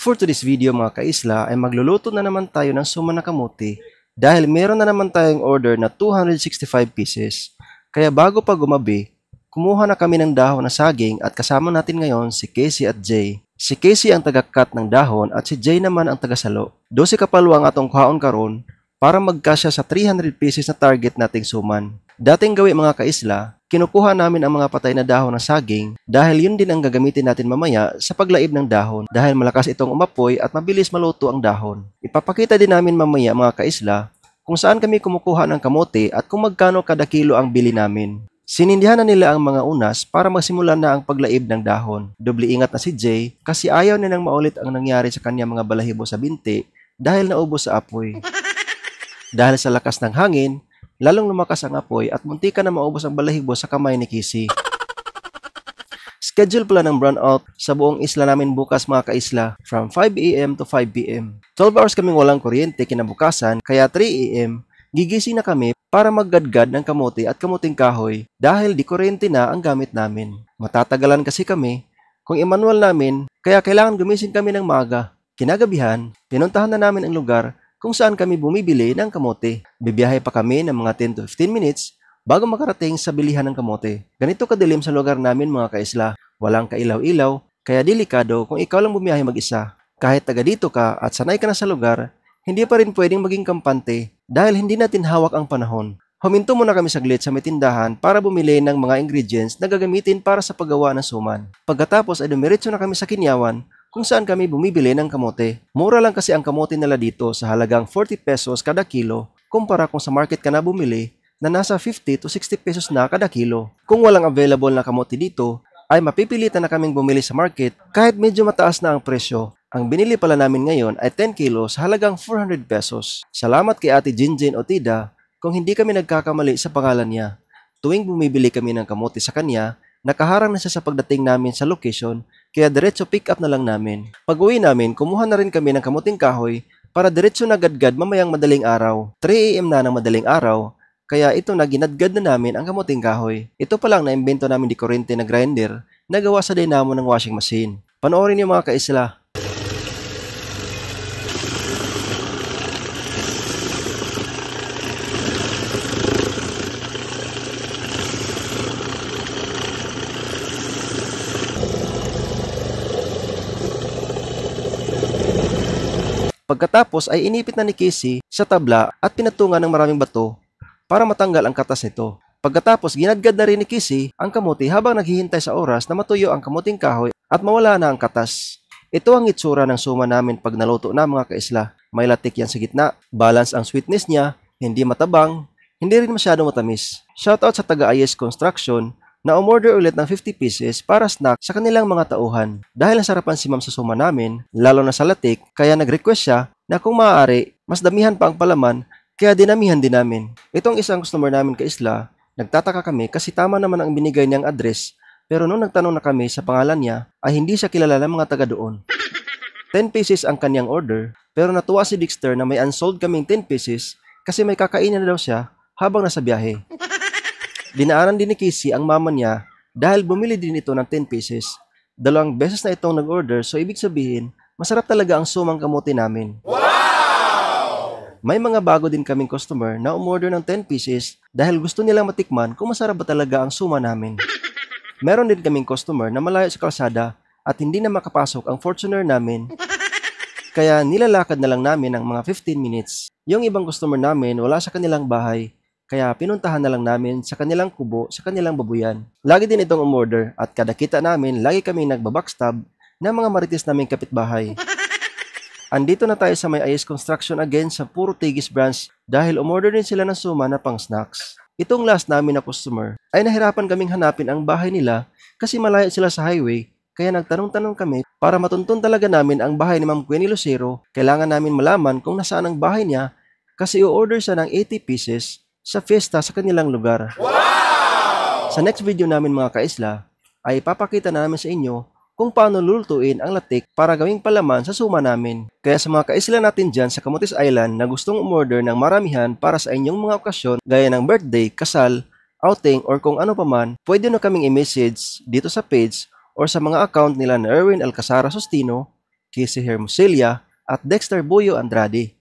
For today's video mga kaisla ay magluluto na naman tayo ng suman na kamote dahil meron na naman tayong order na 265 pieces. Kaya bago pa gumabi, kumuha na kami ng dahon na saging at kasama natin ngayon si Casey at Jay. Si Casey ang taga-cut ng dahon at si Jay naman ang taga-salo. 12 kapaluang atong kuhaon karon para magkasya sa 300 pieces na target nating suman. Dating gawi mga kaisla, kinukuha namin ang mga patay na dahon ng saging dahil yun din ang gagamitin natin mamaya sa paglaib ng dahon dahil malakas itong umapoy at mabilis maluto ang dahon. Ipapakita din namin mamaya mga kaisla kung saan kami kumukuha ng kamote at kung magkano kada kilo ang bili namin. Sinindihan na nila ang mga unas para magsimula na ang paglaib ng dahon. Doble ingat na si Jay kasi ayaw nilang maulit ang nangyari sa kanya mga balahibo sa binti dahil naubos sa apoy. Dahil sa lakas ng hangin, lalong lumakas ang apoy at muntikan na maubos ang balahibo sa kamay ni Casey. Schedule pala ng brownout sa buong isla namin bukas mga kaisla from 5 AM to 5 PM. 12 hours kaming walang kuryente kinabukasan kaya 3 AM gigising na kami para maggadgad ng kamote at kamuting kahoy dahil di kuryente na ang gamit namin. Matatagalan kasi kami kung i-manual namin kaya kailangan gumising kami ng maaga. Kinagabihan, pinuntahan na namin ang lugar kung saan kami bumibili ng kamote. Bibiyahe pa kami ng mga 10 to 15 minutes bago makarating sa bilihan ng kamote. Ganito kadilim sa lugar namin mga kaisla. Walang kailaw-ilaw, kaya delikado kung ikaw lang bumiyahe mag-isa. Kahit taga dito ka at sanay ka na sa lugar, hindi pa rin pwedeng maging kampante dahil hindi natin hawak ang panahon. Huminto muna kami saglit sa may tindahan para bumili ng mga ingredients na gagamitin para sa paggawa ng suman. Pagkatapos ay dumiretso na kami sa Kinyawan kung saan kami bumibili ng kamote. Mura lang kasi ang kamote nila dito sa halagang 40 pesos kada kilo kumpara kung sa market ka na bumili na nasa 50 to 60 pesos na kada kilo. Kung walang available na kamote dito, ay mapipilitan na kaming bumili sa market kahit medyo mataas na ang presyo. Ang binili pala namin ngayon ay 10 kilo sa halagang 400 pesos. Salamat kay Ate Jinjin Otida kung hindi kami nagkakamali sa pangalan niya. Tuwing bumibili kami ng kamote sa kanya, nakaharang na siya sa pagdating namin sa location kaya diretso pick up na lang namin. Pag-uwi namin, kumuha na rin kami ng kamuting kahoy para diretso na gadgad mamayang madaling araw. 3 AM na ng madaling araw, kaya ito na ginadgad na namin ang kamuting kahoy. Ito pa lang na imbento namin di kuryente na grinder na gawa sa dynamo ng washing machine. Panoorin niyo mga kaisla. Pagkatapos ay inipit na ni Casey sa tabla at pinatungan ng maraming bato para matanggal ang katas nito. Pagkatapos ginadgad na rin ni Casey ang kamote habang naghihintay sa oras na matuyo ang kamuting kahoy at mawala na ang katas. Ito ang itsura ng suman namin pag naluto na mga kaisla. May latik yan sa gitna, balance ang sweetness niya, hindi matabang, hindi rin masyadong matamis. Shoutout sa taga-IS Construction na umorder ulit ng 50 pieces para snack sa kanilang mga tauhan. Dahil nasarapan si ma'am sa suman namin, lalo na sa latik, kaya nag-request siya na kung maaari, mas damihan pa ang palaman, kaya dinamihan din namin. Itong isang customer namin kaisla, nagtataka kami kasi tama naman ang binigay niyang address, pero nung nagtanong na kami sa pangalan niya, ay hindi siya kilala ng mga taga doon. 10 pieces ang kanyang order, pero natuwa si Dexter na may unsold kaming 10 pieces kasi may kakainin na daw siya habang nasa biyahe. Dinaanan din ni Casey ang mama niya dahil bumili din ito ng 10 pieces. 2 beses na itong nag-order so ibig sabihin, masarap talaga ang sumang kamote namin. Wow! May mga bago din kaming customer na umorder ng 10 pieces dahil gusto nilang matikman kung masarap ba talaga ang suma namin. Meron din kaming customer na malayo sa kalsada at hindi na makapasok ang Fortuner namin. Kaya nilalakad na lang namin ng mga 15 minutes. Yung ibang customer namin wala sa kanilang bahay. Kaya pinuntahan na lang namin sa kanilang kubo, sa kanilang babuyan. Lagi din itong umorder at kada kita namin, lagi kaming nagbabackstab ng mga marites naming kapitbahay. Andito na tayo sa may IS Construction again sa Puro Tigis branch dahil umorder din sila ng suma na pang snacks. Itong last namin na customer ay nahirapan kaming hanapin ang bahay nila kasi malayo sila sa highway kaya nagtanong-tanong kami para matuntun talaga namin ang bahay ni Ma'am Gwenny Lucero. Kailangan namin malaman kung nasaan ang bahay niya kasi i-order siya ng 80 pieces sa fiesta sa kanilang lugar. Wow! Sa next video namin mga kaisla, ay ipapakita na namin sa inyo kung paano lulutuin ang latik para gawing palaman sa suma namin. Kaya sa mga kaisla natin dyan sa Camotes Island na gustong umorder ng maramihan para sa inyong mga okasyon gaya ng birthday, kasal, outing, or kung ano paman, pwede na kaming i-message dito sa page or sa mga account nila na Erwin Alcazara Sustino, Casey Hermosilla at Dexter Buyo Andrade.